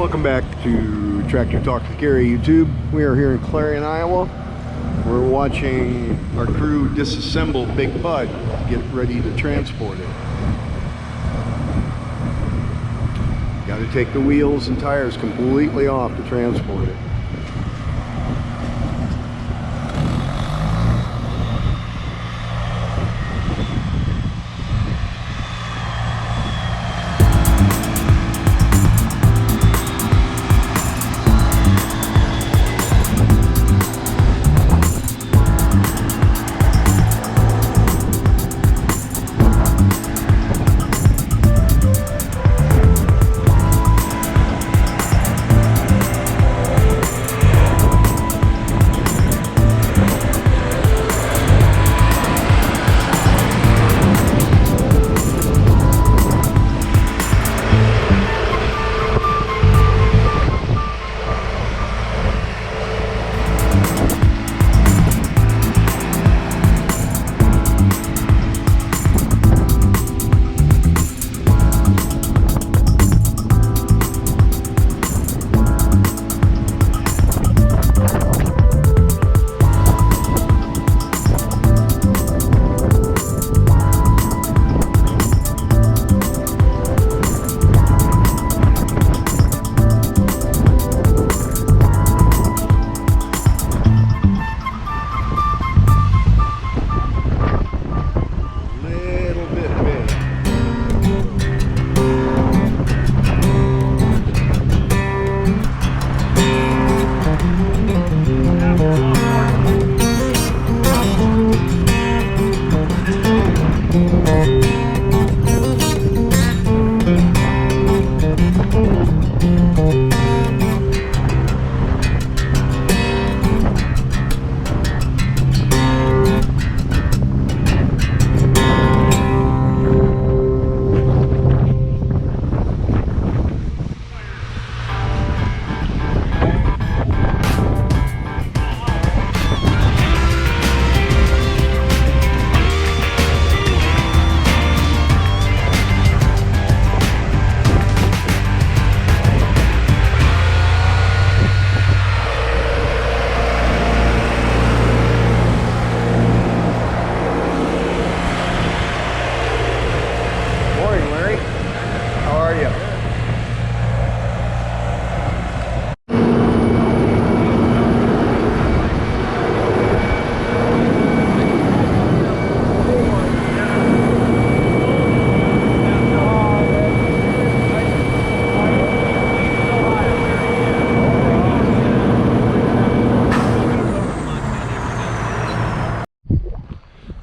Welcome back to Tractor Talk with Gary YouTube. We are here in Clarion, Iowa. We're watching our crew disassemble Big Bud, get ready to transport it. Got to take the wheels and tires completely off to transport it.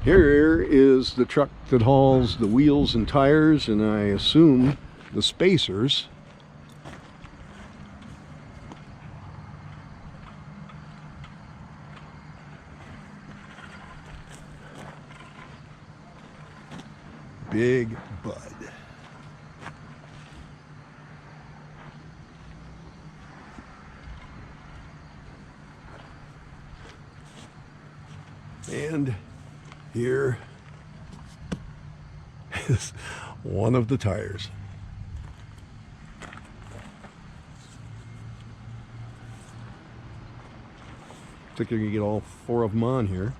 Here is the truck that hauls the wheels and tires, and I assume the spacers. Big Bud. And here is one of the tires. I think you're gonna get all four of them on here.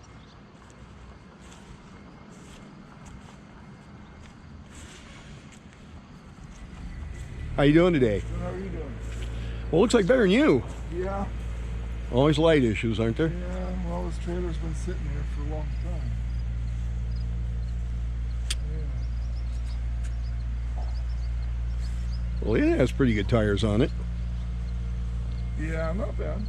How you doing today? How are you doing? Well, looks like better than you. Yeah. Always light issues, aren't there? Yeah, well, this trailer's been sitting here for a long time. Yeah. Well, it has pretty good tires on it. Yeah, not bad. Not bad.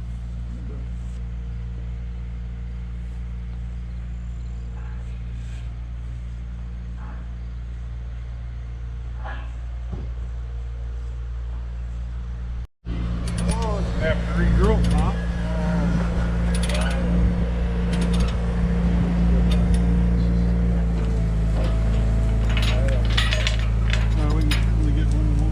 Have to regroup, huh? We can probably get one more.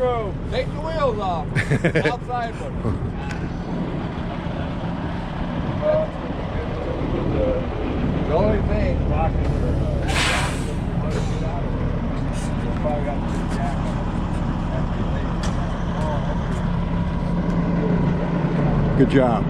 screw. Take the wheels off. Outside one. The only thing, Good job.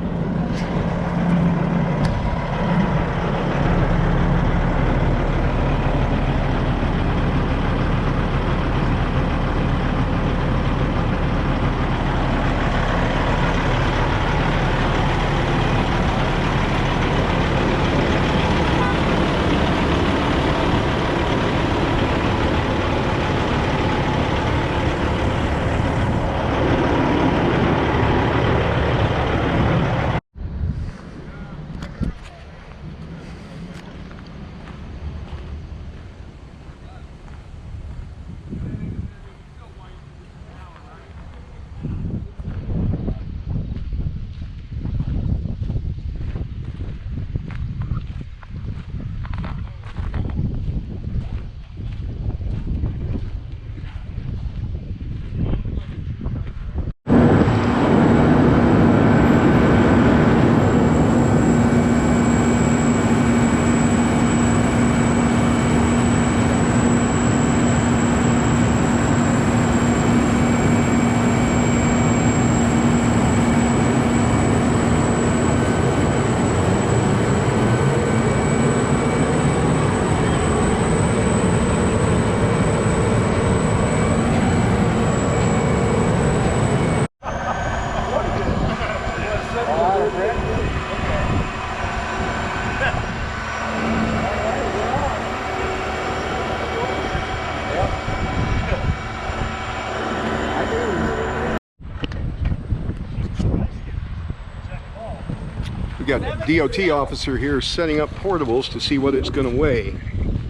We got a DOT officer here setting up portables to see what it's going to weigh.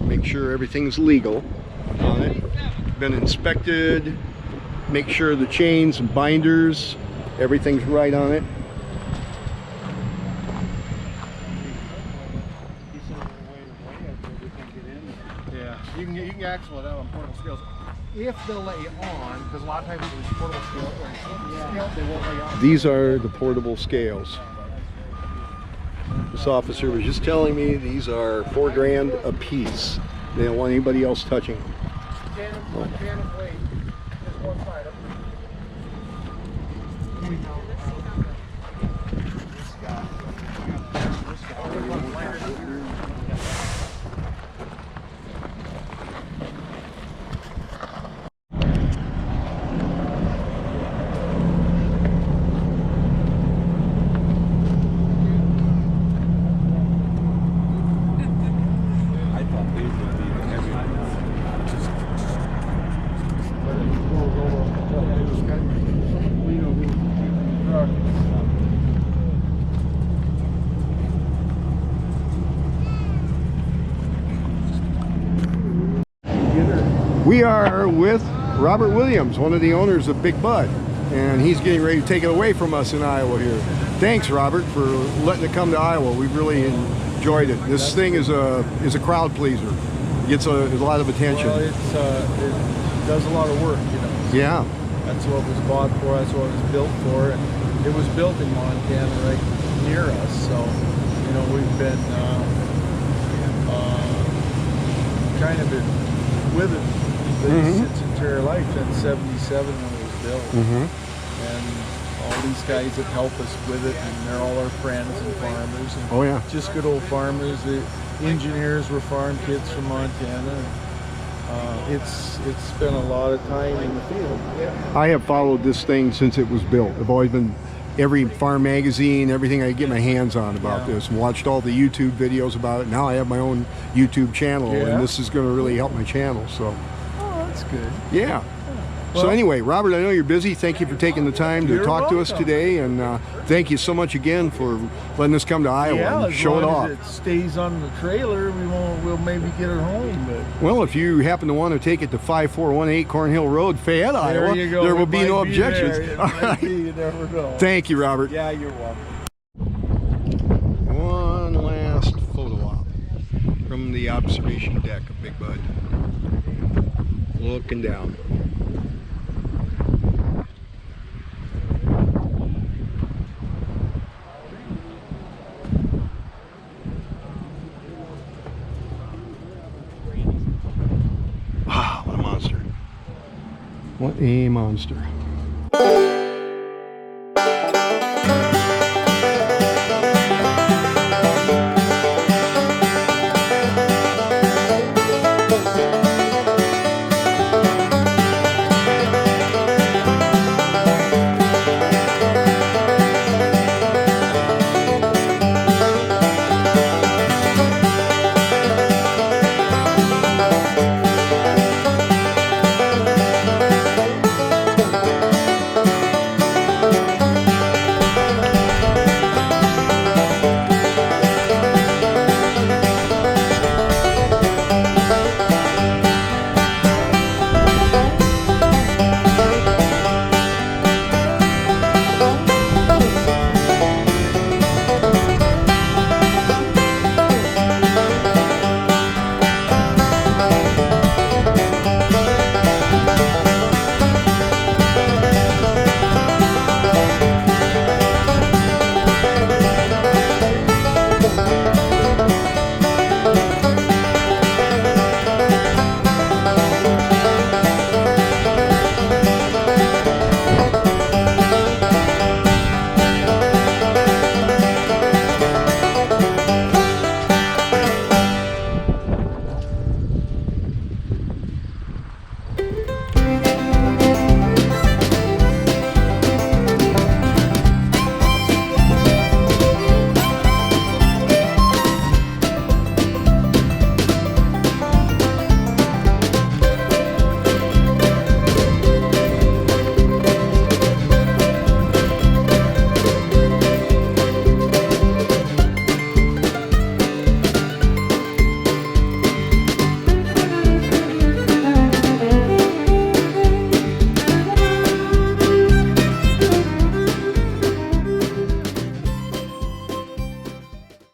Make sure everything's legal on it. Been inspected. Make sure the chains and binders, everything's right on it. Yeah, you can actually let out on portable scales if they'll let you on, because a lot of times with these portable scales, they won't let you on. These are the portable scales. This officer was just telling me these are $4 grand a piece. They don't want anybody else touching them. Tandem weight, just one side up. We are with Robert Williams, one of the owners of Big Bud, and he's getting ready to take it away from us in Iowa here. Thanks, Robert, for letting it come to Iowa. We've really enjoyed it. This thing is a crowd pleaser. It gets a lot of attention. Well, it does a lot of work, you know. Yeah. That's what it was bought for. That's what it was built for. And it was built in Montana, right near us. So, you know, we've been kind of been with it its entire life. Since '77 when it was built. And all these guys that help us with it, and they're all our friends and farmers. And oh yeah. Just good old farmers. The engineers were farm kids from Montana. It's spent a lot of time in the field. I have followed this thing since it was built. I've always been every farm magazine, everything I could get my hands on about this, and watched all the YouTube videos about it. Now I have my own YouTube channel, and this is going to really help my channel. So. Oh, that's good. Yeah. So anyway, Robert, I know you're busy. Thank you for taking the time to talk to us today, and thank you so much again for letting us come to Iowa and show it off. As it stays on the trailer, we'll maybe get it home. But well, if you happen to want to take it to 5418 Cornhill Road, Fayette, Iowa, you go. there will be no objections. You never know. Thank you, Robert. Yeah, you're welcome. One last photo op from the observation deck of Big Bud. Looking down. What a monster.